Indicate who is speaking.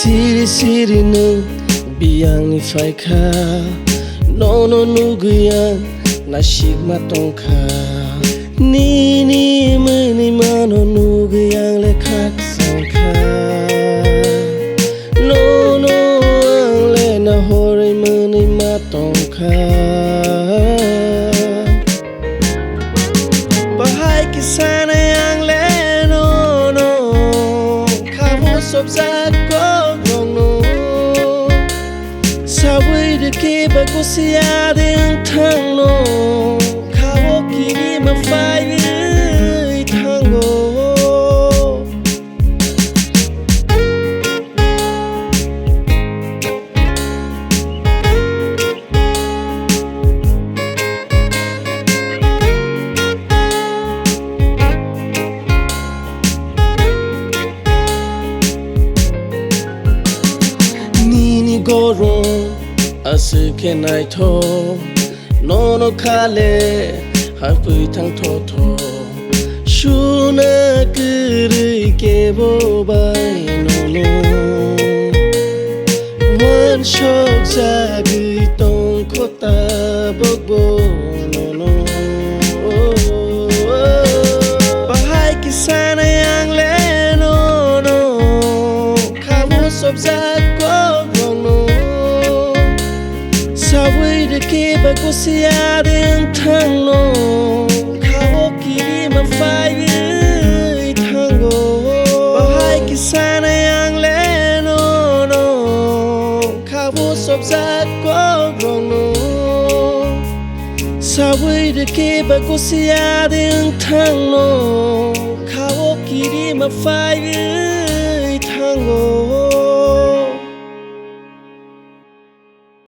Speaker 1: Siri nung biyang ni fai ka No nuguyang nashig matongka Ni mani mano nuguyang lekak sangka No ang le na hore mani matongka Bahay kisana yang le no Kamu sob zako Sawi de ke bagusia ding thang no Kawo kini ma fai tango Nini gorong Asuke nai tho No khale Hapui thang tho tho Shuna kuri ke bo bai no Wan shok sa gui tong khota bok bo no Bahai kisana yang le no Kamu sob za ko Sawi de ke bagusia ding thang no Kawo kiri ma fai tango Bahai kisana yang le no Kawo sob za ko grong no Sawi de ke bagusia ding thang no Kawo kiri ma fai tango